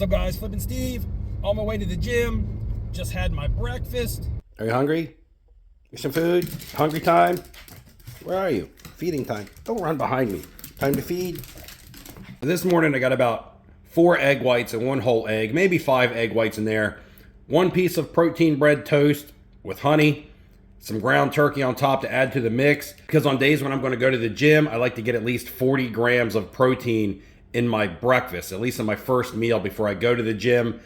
What's up, guys? Flippin' Steve. On my way to the gym. Just had my breakfast. Are you hungry? Get some food? Hungry time? Where are you? Feeding time. Don't run behind me. Time to feed. This morning I got about 4 egg whites and 1 whole egg, maybe 5 egg whites in there. 1 piece of protein bread toast with honey, some ground turkey on top to add to the mix. Because on days when I'm going to go to the gym, I like to get at least 40 grams of protein in my breakfast, at least in my first meal before I go to the gym.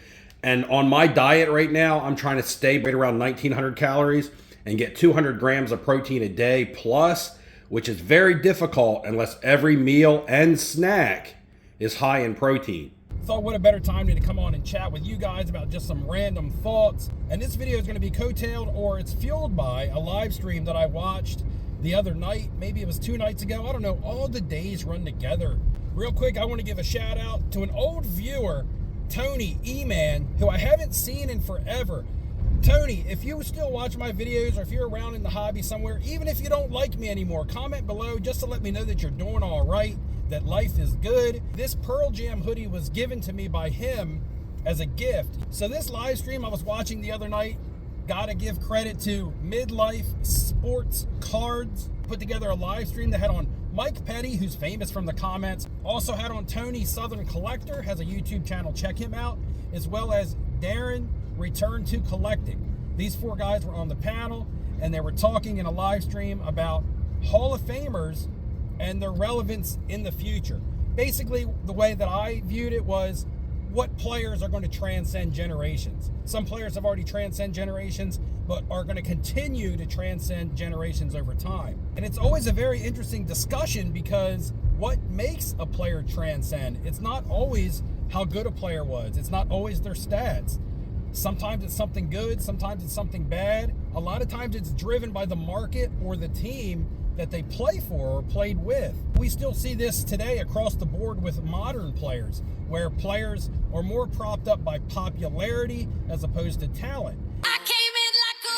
And on my diet right now, I'm trying to stay right around 1900 calories and get 200 grams of protein a day plus, which is very difficult unless every meal and snack is high in protein. Thought what a better time to come on and chat with you guys about just some random thoughts. And this video is going to be coattailed, or it's fueled by a live stream that I watched the other night. Maybe it was 2 nights ago. I don't know. All the days run together. Real quick, I want to give a shout out to an old viewer, Tony E-Man, who I haven't seen in forever. Tony, if you still watch my videos, or if you're around in the hobby somewhere, even if you don't like me anymore, comment below just to let me know that you're doing all right, that life is good. This Pearl Jam hoodie was given to me by him as a gift. So this live stream I was watching the other night, gotta give credit to Midlife Sports Cards. Put together a live stream that had on Mike Petty, who's famous from the comments. Also had on Tony Southern Collector, has a YouTube channel, check him out, as well as Darren Return to Collecting. These 4 guys were on the panel, and they were talking in a live stream about Hall of Famers and their relevance in the future. Basically, the way that I viewed it was, what players are going to transcend generations? Some players have already transcended generations, but are going to continue to transcend generations over time. And it's always a very interesting discussion, because what makes a player transcend? It's not always how good a player was. It's not always their stats. Sometimes it's something good, sometimes it's something bad. A lot of times it's driven by the market or the team that they play for or played with. We still see this today across the board with modern players, where players are more propped up by popularity as opposed to talent. I came in like a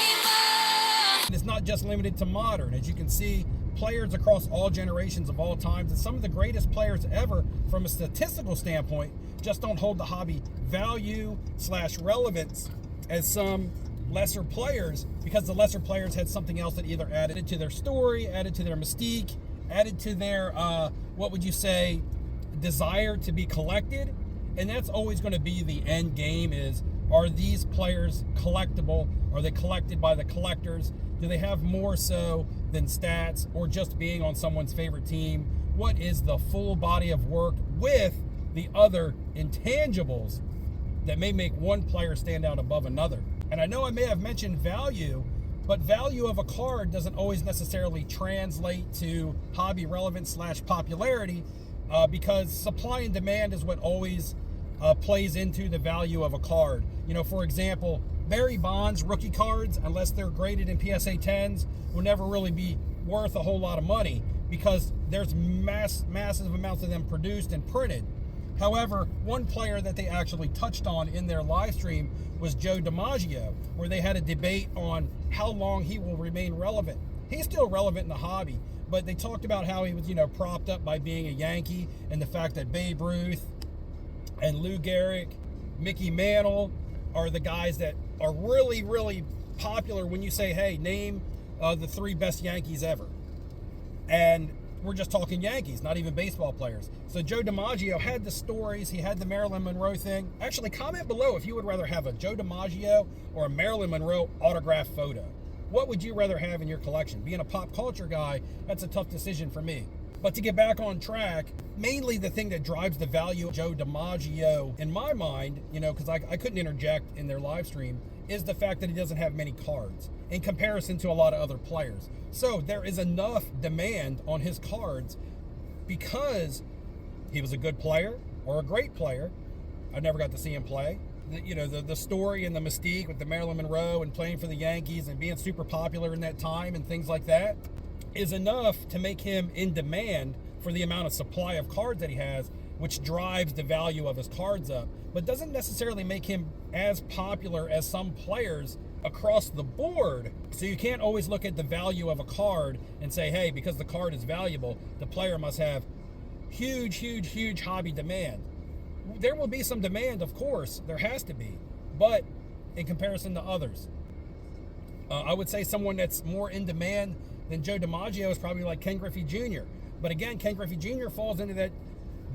rainbow. And it's not just limited to modern. As you can see, players across all generations of all times, and some of the greatest players ever from a statistical standpoint, just don't hold the hobby value/relevance as some lesser players, because the lesser players had something else that either added to their story, added to their mystique, added to their, what would you say, desire to be collected. And that's always going to be the end game is, are these players collectible? Are they collected by the collectors? Do they have more so than stats or just being on someone's favorite team? What is the full body of work with the other intangibles that may make one player stand out above another? And I know I may have mentioned value, but value of a card doesn't always necessarily translate to hobby relevance/popularity, because supply and demand is what always plays into the value of a card. You know, for example, Barry Bonds rookie cards, unless they're graded in PSA 10s, will never really be worth a whole lot of money, because there's massive amounts of them produced and printed. However, one player that they actually touched on in their live stream was Joe DiMaggio, where they had a debate on how long he will remain relevant. He's still relevant in the hobby, but they talked about how he was, propped up by being a Yankee, and the fact that Babe Ruth and Lou Gehrig, Mickey Mantle are the guys that are really, really popular when you say, hey, name the 3 best Yankees ever. And we're just talking Yankees, not even baseball players. So Joe DiMaggio had the stories. He had the Marilyn Monroe thing. Actually, comment below if you would rather have a Joe DiMaggio or a Marilyn Monroe autographed photo. What would you rather have in your collection? Being a pop culture guy, that's a tough decision for me. But to get back on track, mainly the thing that drives the value of Joe DiMaggio, in my mind, because I couldn't interject in their live stream, is the fact that he doesn't have many cards in comparison to a lot of other players. So there is enough demand on his cards because he was a good player or a great player. I never got to see him play. The story and the mystique with the Marilyn Monroe and playing for the Yankees and being super popular in that time and things like that is enough to make him in demand for the amount of supply of cards that he has, which drives the value of his cards up, but doesn't necessarily make him as popular as some players across the board. So you can't always look at the value of a card and say, hey, because the card is valuable, the player must have huge hobby demand. there will be some demand, of course. There has to be. But in comparison to others, I would say someone that's more in demand than Joe DiMaggio is probably like Ken Griffey Jr. But again, Ken Griffey Jr. falls into that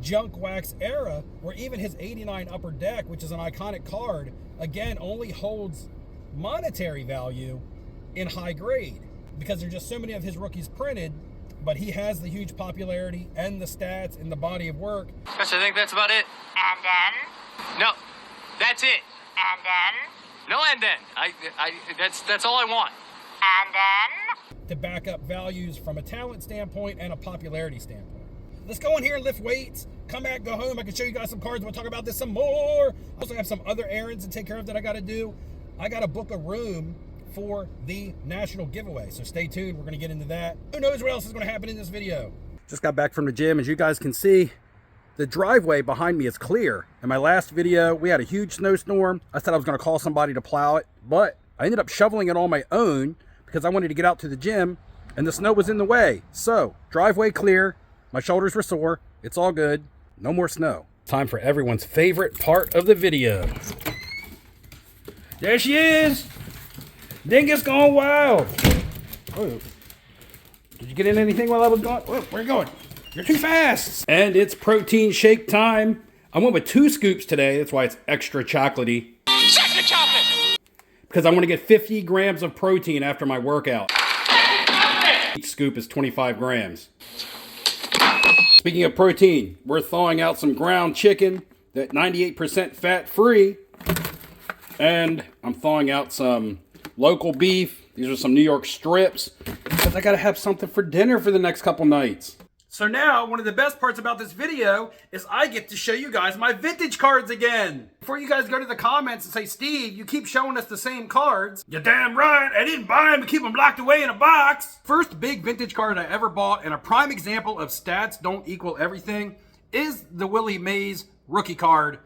junk wax era where even his 89 Upper Deck, which is an iconic card, again, only holds monetary value in high grade because there's just so many of his rookies printed, but he has the huge popularity and the stats and the body of work. Gosh, I think that's about it. And then? No, that's it. And then? No and then. That's all I want. And then? To back up values from a talent standpoint and a popularity standpoint. Let's go in here and lift weights. Come back, go home. I can show you guys some cards. We'll talk about this some more. I also have some other errands to take care of that I got to do. I got to book a room for the national giveaway. So stay tuned. We're going to get into that. Who knows what else is going to happen in this video. Just got back from the gym. As you guys can see, the driveway behind me is clear. In my last video, we had a huge snowstorm. I said I was going to call somebody to plow it, but I ended up shoveling it on my own because I wanted to get out to the gym and the snow was in the way. So driveway clear. My shoulders were sore. It's all good. No more snow. Time for everyone's favorite part of the video. There she is. Dingus gone wild. Oh. Did you get in anything while I was gone? Oh, where are you going? You're too fast. And it's protein shake time. I went with 2 scoops today. That's why it's extra chocolatey. Check the chocolate! Because I want to get 50 grams of protein after my workout. Each scoop is 25 grams. Speaking of protein, we're thawing out some ground chicken that 98% fat free. And I'm thawing out some local beef. These are some New York strips because I got to have something for dinner for the next couple nights. So now, one of the best parts about this video is I get to show you guys my vintage cards again. Before you guys go to the comments and say, Steve, you keep showing us the same cards. You're damn right. I didn't buy them to keep them locked away in a box. First big vintage card I ever bought, and a prime example of stats don't equal everything, is the Willie Mays rookie card,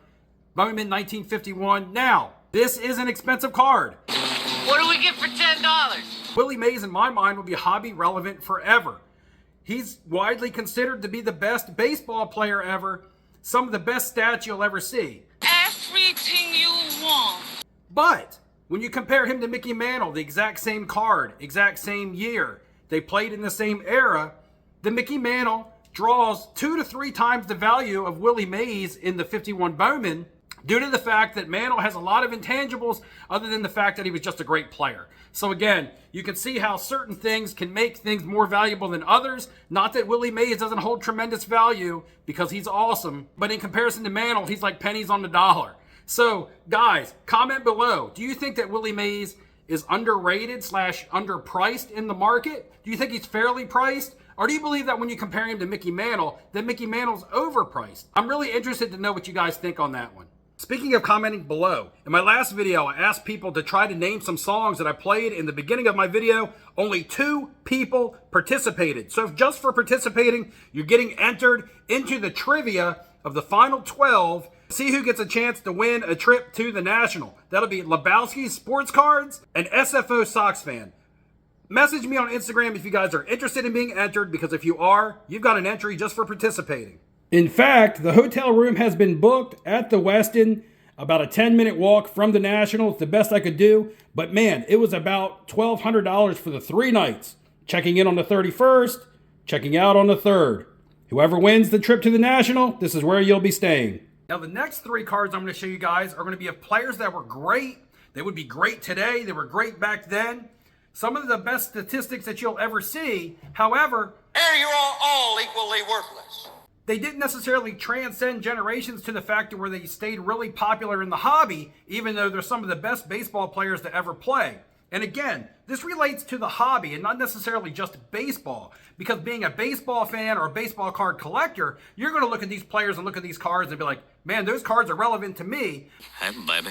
Bowman 1951. Now, this is an expensive card. What do we get for $10? Willie Mays, in my mind, will be hobby relevant forever. He's widely considered to be the best baseball player ever. Some of the best stats you'll ever see. Everything you want. But when you compare him to Mickey Mantle, the exact same card, exact same year, they played in the same era, the Mickey Mantle draws 2 to 3 times the value of Willie Mays in the 51 Bowman due to the fact that Mantle has a lot of intangibles other than the fact that he was just a great player. So again, you can see how certain things can make things more valuable than others. Not that Willie Mays doesn't hold tremendous value because he's awesome, but in comparison to Mantle, he's like pennies on the dollar. So guys, comment below. Do you think that Willie Mays is underrated / underpriced in the market? Do you think he's fairly priced? Or do you believe that when you compare him to Mickey Mantle, that Mickey Mantle's overpriced? I'm really interested to know what you guys think on that one. Speaking of commenting below, in my last video, I asked people to try to name some songs that I played in the beginning of my video. Only 2 people participated. So just for participating, you're getting entered into the trivia of the final 12. See who gets a chance to win a trip to the National. That'll be Lebowski's Sports Cards and SFO Sox Fan. Message me on Instagram if you guys are interested in being entered, because if you are, you've got an entry just for participating. In fact, the hotel room has been booked at the Westin, about a 10-minute walk from the National. It's the best I could do. But man, it was about $1,200 for the 3 nights. Checking in on the 31st, checking out on the 3rd. Whoever wins the trip to the National, this is where you'll be staying. Now the next 3 cards I'm going to show you guys are going to be of players that were great. They would be great today. They were great back then. Some of the best statistics that you'll ever see. However, Here you are all equally worthless. they didn't necessarily transcend generations to the fact where they stayed really popular in the hobby, even though they're some of the best baseball players to ever play. And again, this relates to the hobby and not necessarily just baseball, because being a baseball fan or a baseball card collector, you're going to look at these players and look at these cards and be like, man, those cards are relevant to me. Hey, baby.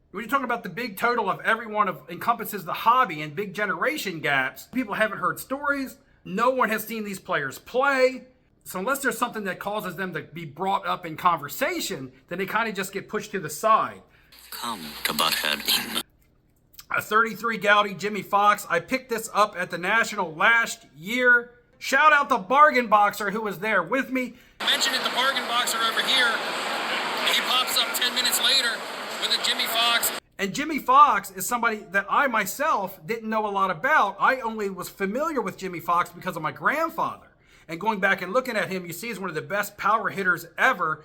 When you're talking about the big total of everyone encompasses the hobby and big generation gaps, people haven't heard stories. No one has seen these players play. So unless there's something that causes them to be brought up in conversation, then they kind of just get pushed to the side. Come to Butthead. A 33 Gaudy Jimmy Fox. I picked this up at the National last year. Shout out the Bargain Boxer who was there with me. Mention it, the bargain boxer over here. He pops up 10 minutes later with a Jimmy Fox. And Jimmy Fox is somebody that I myself didn't know a lot about. I only was familiar with Jimmy Fox because of my grandfather. And going back and looking at him, you see he's one of the best power hitters ever,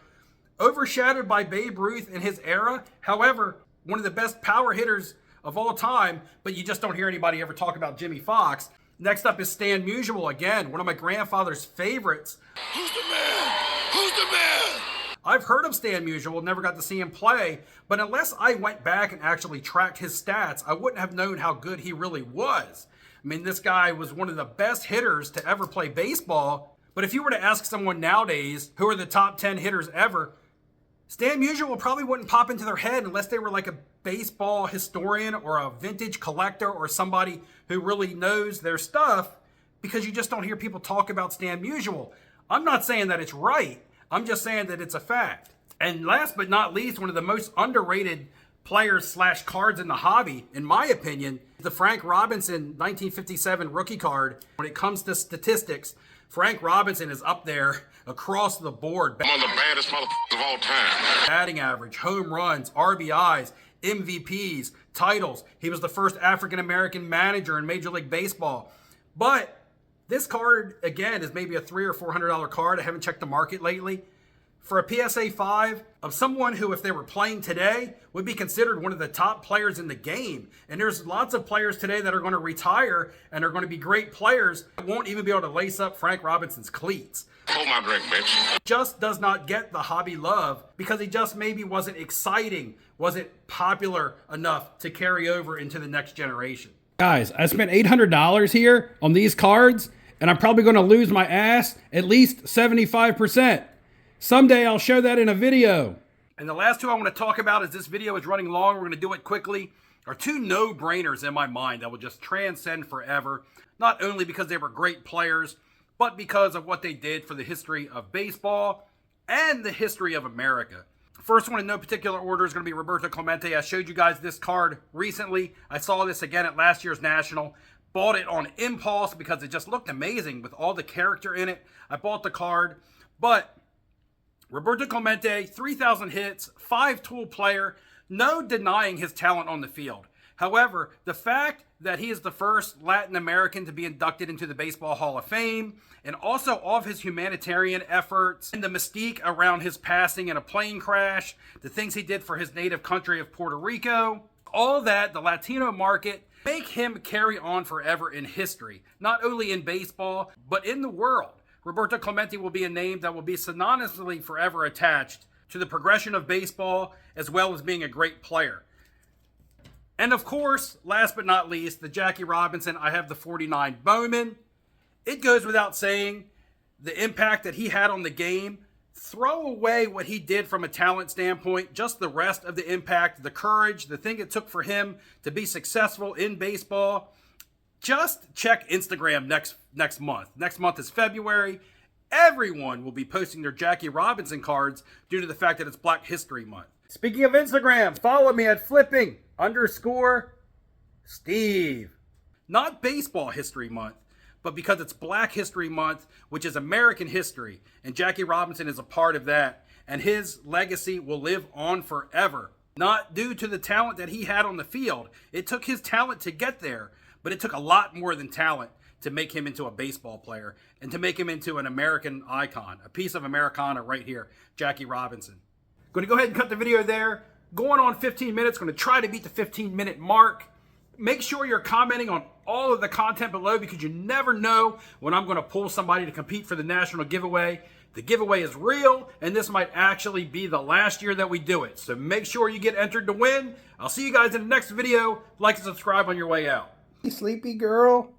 overshadowed by Babe Ruth in his era. However, one of the best power hitters of all time, but you just don't hear anybody ever talk about Jimmy Fox. Next up is Stan Musial, again, one of my grandfather's favorites. Who's the man? Who's the man? I've heard of Stan Musial, never got to see him play, but unless I went back and actually tracked his stats, I wouldn't have known how good he really was. I mean, this guy was one of the best hitters to ever play baseball, but if you were to ask someone nowadays who are the top 10 hitters ever, Stan Musial probably wouldn't pop into their head unless they were like a baseball historian or a vintage collector or somebody who really knows their stuff, because you just don't hear people talk about Stan Musial. I'm not saying that it's right. I'm just saying that it's a fact. And last but not least, one of the most underrated players / cards in the hobby, in my opinion, the Frank Robinson 1957 rookie card. When it comes to statistics, Frank Robinson is up there across the board. One of the baddest motherfuckers of all time. Batting average, home runs, RBIs, MVPs, titles. He was the first African-American manager in Major League Baseball. But this card, again, is maybe a $300 or $400 card. I haven't checked the market lately. For a PSA 5 of someone who, if they were playing today, would be considered one of the top players in the game. And there's lots of players today that are going to retire and are going to be great players that won't even be able to lace up Frank Robinson's cleats. Hold my drink, bitch. Just does not get the hobby love because he just maybe wasn't exciting, wasn't popular enough to carry over into the next generation. Guys, I spent $800 here on these cards, and I'm probably going to lose my ass at least 75%. Someday I'll show that in a video. And the last two I want to talk about, as this video is running long, we're going to do it quickly, are two no-brainers in my mind that will just transcend forever. Not only because they were great players, but because of what they did for the history of baseball and the history of America. First one in no particular order is going to be Roberto Clemente. I showed you guys this card recently. I saw this again at last year's National. Bought it on impulse because it just looked amazing with all the character in it. I bought the card, but Roberto Clemente, 3,000 hits, 5-tool player, no denying his talent on the field. However, the fact that he is the first Latin American to be inducted into the Baseball Hall of Fame, and also all of his humanitarian efforts, and the mystique around his passing in a plane crash, the things he did for his native country of Puerto Rico, all that, the Latino market, make him carry on forever in history, not only in baseball, but in the world. Roberto Clemente will be a name that will be synonymously forever attached to the progression of baseball, as well as being a great player. And of course, last but not least, the Jackie Robinson, I have the 49 Bowman. It goes without saying, the impact that he had on the game. Throw away what he did from a talent standpoint, just the rest of the impact, the courage, the thing it took for him to be successful in baseball. Just check Instagram next month. Next month is February. Everyone will be posting their Jackie Robinson cards due to the fact that it's Black History Month. Speaking of Instagram, follow me at flipping_Steve. Not Baseball History Month, but because it's Black History Month, which is American history, and Jackie Robinson is a part of that, and his legacy will live on forever. Not due to the talent that he had on the field. It took his talent to get there, but it took a lot more than talent to make him into a baseball player and to make him into an American icon, a piece of Americana right here, Jackie Robinson. Going to go ahead and cut the video there. Going on 15 minutes, going to try to beat the 15-minute mark. Make sure you're commenting on all of the content below because you never know when I'm going to pull somebody to compete for the national giveaway. The giveaway is real, and this might actually be the last year that we do it. So make sure you get entered to win. I'll see you guys in the next video. Like and subscribe on your way out. Sleepy girl.